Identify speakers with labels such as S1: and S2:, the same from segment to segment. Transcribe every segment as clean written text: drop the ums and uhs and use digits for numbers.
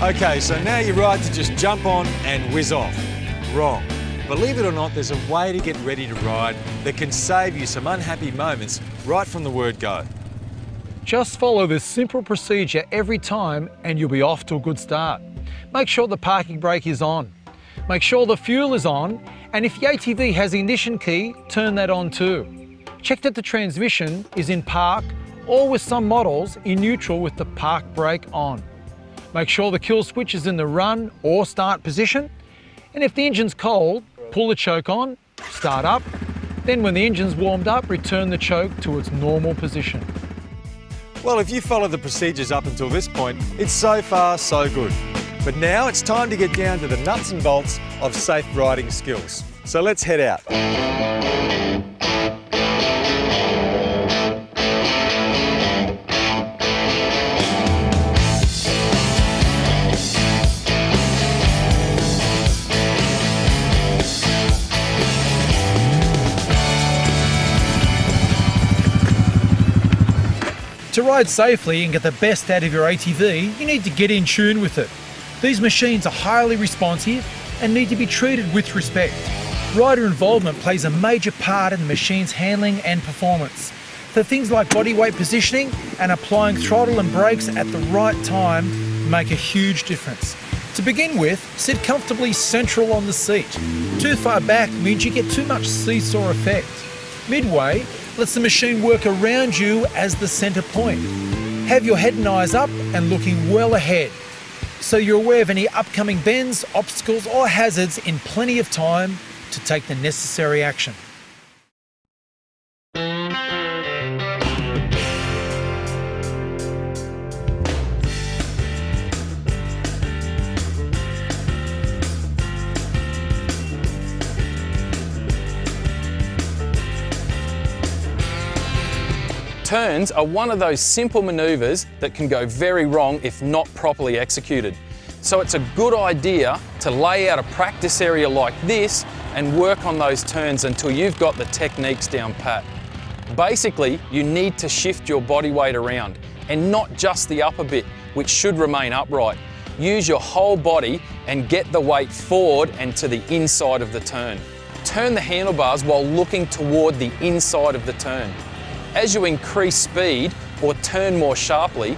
S1: Okay, so now you're right to just jump on and whiz off. Wrong. Believe it or not, there's a way to get ready to ride that can save you some unhappy moments right from the word go.
S2: Just follow this simple procedure every time and you'll be off to a good start. Make sure the parking brake is on. Make sure the fuel is on, and if the ATV has the ignition key, turn that on too. Check that the transmission is in park, or with some models in neutral with the park brake on. Make sure the kill switch is in the run or start position, and if the engine's cold, pull the choke on, start up, then when the engine's warmed up, return the choke to its normal position.
S1: Well, if you follow the procedures up until this point, it's so far so good. But now it's time to get down to the nuts and bolts of safe riding skills. So let's head out.
S2: To ride safely and get the best out of your ATV, you need to get in tune with it. These machines are highly responsive and need to be treated with respect. Rider involvement plays a major part in the machine's handling and performance. So things like body weight positioning and applying throttle and brakes at the right time make a huge difference. To begin with, sit comfortably central on the seat. Too far back means you get too much seesaw effect. Midway lets the machine work around you as the centre point. Have your head and eyes up and looking well ahead, so you're aware of any upcoming bends, obstacles or hazards in plenty of time to take the necessary action.
S3: Turns are one of those simple manoeuvres that can go very wrong if not properly executed. So it's a good idea to lay out a practice area like this and work on those turns until you've got the techniques down pat. Basically, you need to shift your body weight around, and not just the upper bit, which should remain upright. Use your whole body and get the weight forward and to the inside of the turn. Turn the handlebars while looking toward the inside of the turn. As you increase speed or turn more sharply,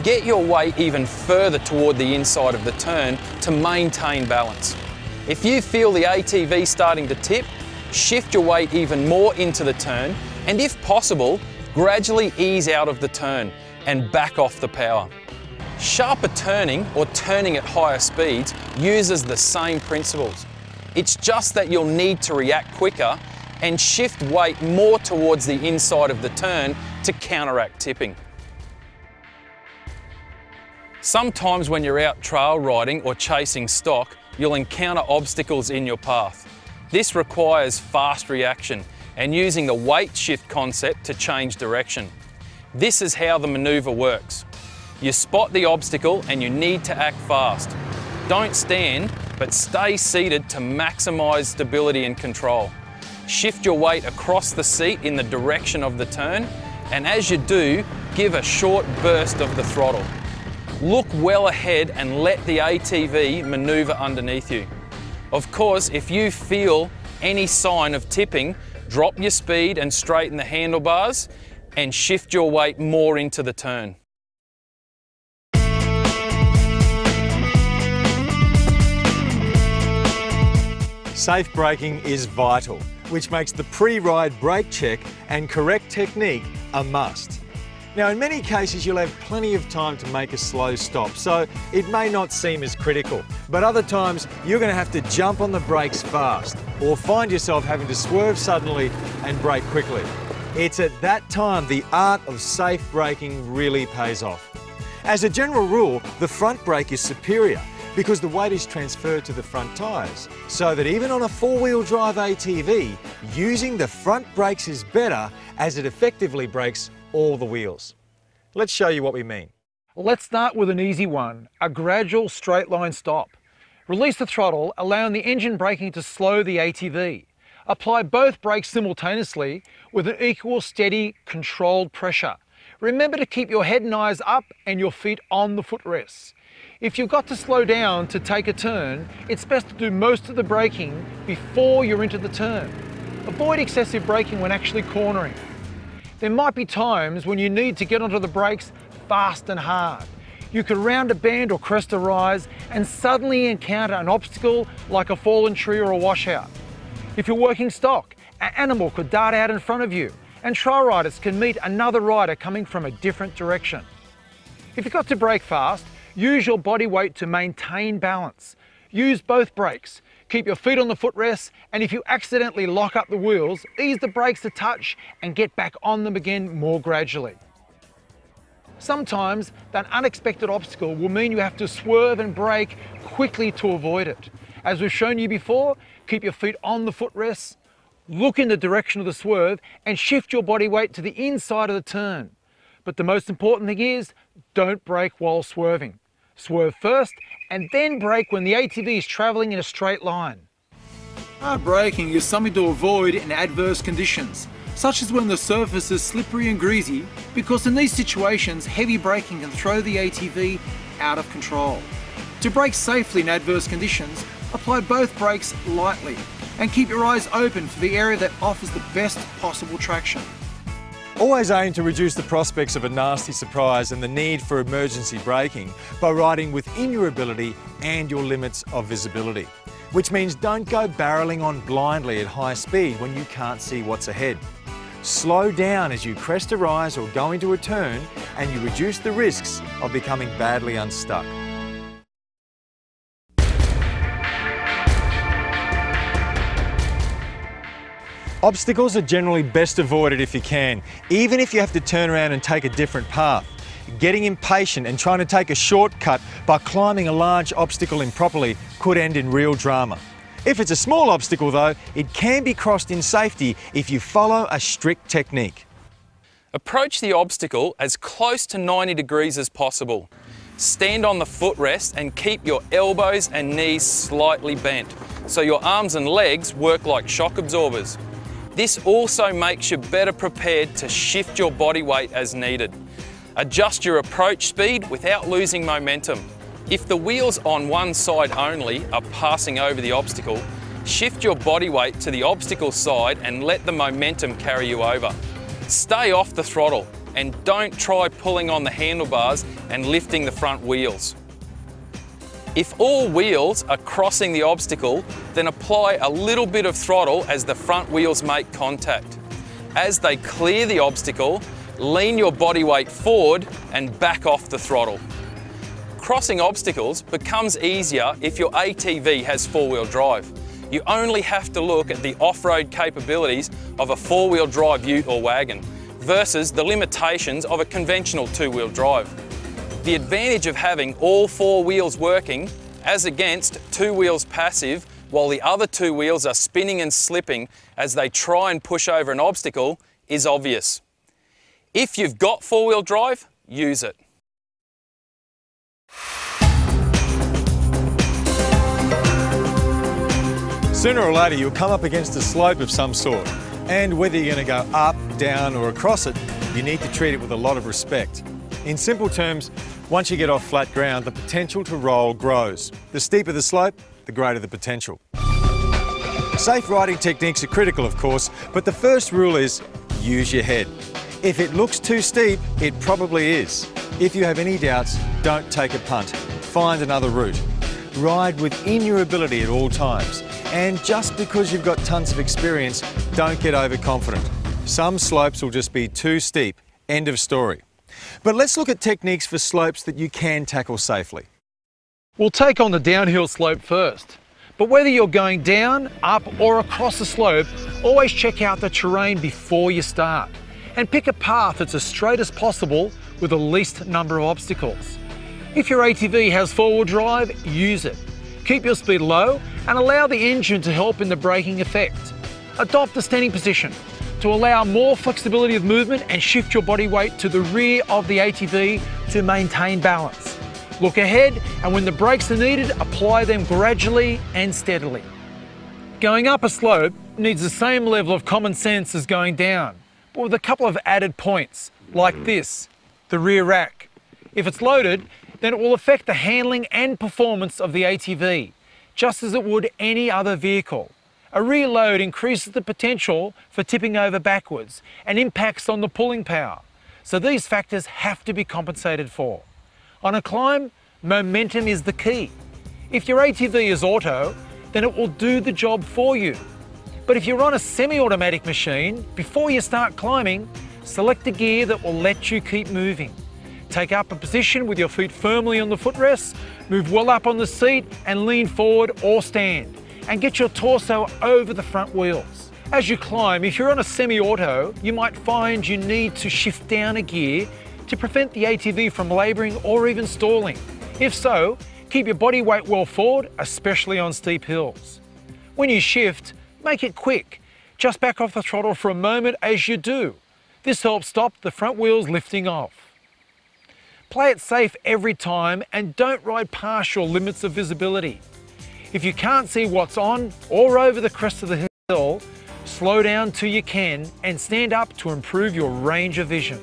S3: get your weight even further toward the inside of the turn to maintain balance. If you feel the ATV starting to tip, shift your weight even more into the turn, and if possible, gradually ease out of the turn and back off the power. Sharper turning or turning at higher speeds uses the same principles. It's just that you'll need to react quicker and shift weight more towards the inside of the turn to counteract tipping. Sometimes when you're out trail riding or chasing stock, you'll encounter obstacles in your path. This requires fast reaction and using the weight shift concept to change direction. This is how the manoeuvre works. You spot the obstacle and you need to act fast. Don't stand, but stay seated to maximise stability and control. Shift your weight across the seat in the direction of the turn, and as you do, give a short burst of the throttle. Look well ahead and let the ATV manoeuvre underneath you. Of course, if you feel any sign of tipping, drop your speed and straighten the handlebars and shift your weight more into the turn.
S1: Safe braking is vital, which makes the pre-ride brake check and correct technique a must. Now, in many cases, you'll have plenty of time to make a slow stop, so it may not seem as critical. But other times, you're going to have to jump on the brakes fast, or find yourself having to swerve suddenly and brake quickly. It's at that time the art of safe braking really pays off. As a general rule, the front brake is superior because the weight is transferred to the front tyres, so that even on a four-wheel drive ATV, using the front brakes is better as it effectively brakes all the wheels. Let's show you what we mean.
S2: Let's start with an easy one, a gradual straight line stop. Release the throttle, allowing the engine braking to slow the ATV. Apply both brakes simultaneously with an equal, steady, controlled pressure. remember to keep your head and eyes up and your feet on the footrests. If you've got to slow down to take a turn, it's best to do most of the braking before you're into the turn. Avoid excessive braking when actually cornering. There might be times when you need to get onto the brakes fast and hard. You could round a bend or crest a rise and suddenly encounter an obstacle like a fallen tree or a washout. If you're working stock, an animal could dart out in front of you, and trial riders can meet another rider coming from a different direction. If you've got to brake fast, use your body weight to maintain balance. Use both brakes. Keep your feet on the footrests, and if you accidentally lock up the wheels, ease the brakes a touch and get back on them again more gradually. Sometimes that unexpected obstacle will mean you have to swerve and brake quickly to avoid it. As we've shown you before, keep your feet on the footrests, look in the direction of the swerve and shift your body weight to the inside of the turn. But the most important thing is, don't brake while swerving. Swerve first and then brake when the ATV is travelling in a straight line.
S4: Hard braking is something to avoid in adverse conditions, such as when the surface is slippery and greasy, because in these situations, heavy braking can throw the ATV out of control. To brake safely in adverse conditions, apply both brakes lightly and keep your eyes open for the area that offers the best possible traction.
S1: Always aim to reduce the prospects of a nasty surprise and the need for emergency braking by riding within your ability and your limits of visibility. Which means don't go barreling on blindly at high speed when you can't see what's ahead. Slow down as you crest a rise or go into a turn, and you reduce the risks of becoming badly unstuck. Obstacles are generally best avoided if you can, even if you have to turn around and take a different path. Getting impatient and trying to take a shortcut by climbing a large obstacle improperly could end in real drama. If it's a small obstacle though, it can be crossed in safety if you follow a strict technique.
S3: Approach the obstacle as close to 90 degrees as possible. Stand on the footrest and keep your elbows and knees slightly bent, so your arms and legs work like shock absorbers. This also makes you better prepared to shift your body weight as needed. Adjust your approach speed without losing momentum. If the wheels on one side only are passing over the obstacle, shift your body weight to the obstacle side and let the momentum carry you over. Stay off the throttle and don't try pulling on the handlebars and lifting the front wheels. If all wheels are crossing the obstacle, then apply a little bit of throttle as the front wheels make contact. As they clear the obstacle, lean your body weight forward and back off the throttle. Crossing obstacles becomes easier if your ATV has four-wheel drive. You only have to look at the off-road capabilities of a four-wheel drive ute or wagon versus the limitations of a conventional two-wheel drive. The advantage of having all four wheels working as against two wheels passive while the other two wheels are spinning and slipping as they try and push over an obstacle is obvious. If you've got four-wheel drive, use it.
S1: Sooner or later you'll come up against a slope of some sort, and whether you're going to go up, down or across it, you need to treat it with a lot of respect. In simple terms, once you get off flat ground, the potential to roll grows. The steeper the slope, the greater the potential. Safe riding techniques are critical, of course, but the first rule is use your head. If it looks too steep, it probably is. If you have any doubts, don't take a punt. Find another route. Ride within your ability at all times. And just because you've got tons of experience, don't get overconfident. Some slopes will just be too steep. End of story. But let's look at techniques for slopes that you can tackle safely.
S2: We'll take on the downhill slope first. But whether you're going down, up or across the slope, always check out the terrain before you start. And pick a path that's as straight as possible with the least number of obstacles. If your ATV has four-wheel drive, use it. Keep your speed low and allow the engine to help in the braking effect. Adopt a standing position to allow more flexibility of movement and shift your body weight to the rear of the ATV to maintain balance. Look ahead, and when the brakes are needed, apply them gradually and steadily. Going up a slope needs the same level of common sense as going down, but with a couple of added points, like this. the rear rack. If it's loaded, then it will affect the handling and performance of the ATV, just as it would any other vehicle. A rear load increases the potential for tipping over backwards and impacts on the pulling power, so these factors have to be compensated for. On a climb, momentum is the key. If your ATV is auto, then it will do the job for you. But if you're on a semi-automatic machine, before you start climbing, select a gear that will let you keep moving. Take up a position with your feet firmly on the footrests, move well up on the seat and lean forward or stand, and get your torso over the front wheels. As you climb, if you're on a semi-auto, you might find you need to shift down a gear to prevent the ATV from labouring or even stalling. If so, keep your body weight well forward, especially on steep hills. When you shift, make it quick. Just back off the throttle for a moment as you do. This helps stop the front wheels lifting off. Play it safe every time and don't ride past your limits of visibility. If you can't see what's on or over the crest of the hill, slow down till you can and stand up to improve your range of vision.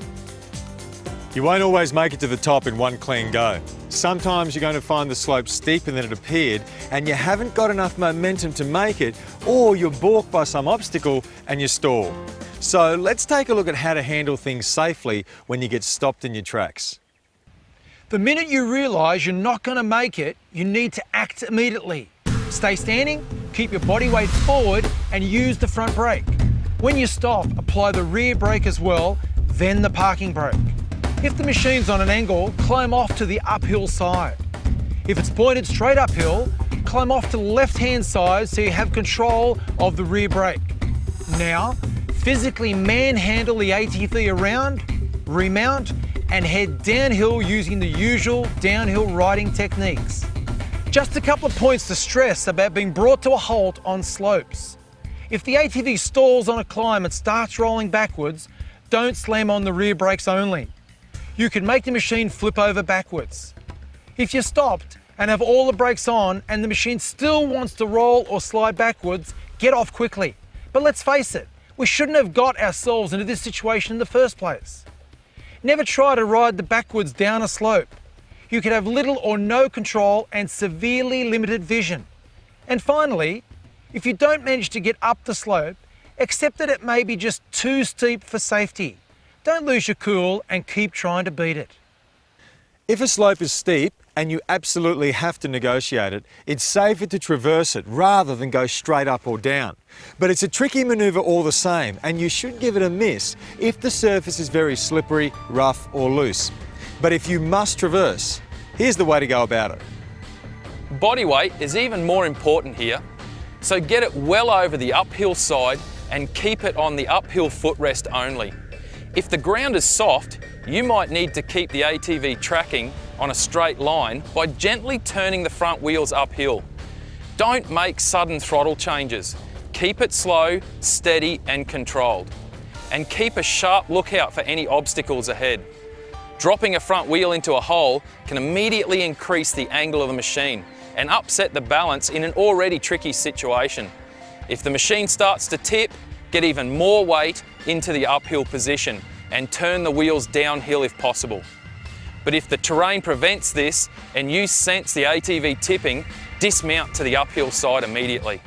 S1: You won't always make it to the top in one clean go. Sometimes you're going to find the slope steeper than it appeared and you haven't got enough momentum to make it, or you're balked by some obstacle and you stall. So let's take a look at how to handle things safely when you get stopped in your tracks.
S2: The minute you realise you're not going to make it, you need to act immediately. Stay standing, keep your body weight forward and use the front brake. When you stop, apply the rear brake as well, then the parking brake. If the machine's on an angle, climb off to the uphill side. If it's pointed straight uphill, climb off to the left-hand side so you have control of the rear brake. Now, physically manhandle the ATV around, remount, and head downhill using the usual downhill riding techniques. Just a couple of points to stress about being brought to a halt on slopes. If the ATV stalls on a climb and starts rolling backwards, don't slam on the rear brakes only. You can make the machine flip over backwards. If you're stopped and have all the brakes on and the machine still wants to roll or slide backwards, get off quickly. But let's face it, we shouldn't have got ourselves into this situation in the first place. Never try to ride the backwards down a slope. You could have little or no control and severely limited vision. And finally, if you don't manage to get up the slope, accept that it may be just too steep for safety. Don't lose your cool and keep trying to beat it.
S1: If a slope is steep and you absolutely have to negotiate it, it's safer to traverse it rather than go straight up or down. But it's a tricky manoeuvre all the same, and you should give it a miss if the surface is very slippery, rough or loose. But if you must traverse, here's the way to go about it.
S3: Body weight is even more important here, so get it well over the uphill side and keep it on the uphill footrest only. If the ground is soft, you might need to keep the ATV tracking on a straight line by gently turning the front wheels uphill. Don't make sudden throttle changes. Keep it slow, steady and controlled. And keep a sharp lookout for any obstacles ahead. Dropping a front wheel into a hole can immediately increase the angle of the machine and upset the balance in an already tricky situation. If the machine starts to tip, get even more weight into the uphill position and turn the wheels downhill if possible. But if the terrain prevents this and you sense the ATV tipping, dismount to the uphill side immediately.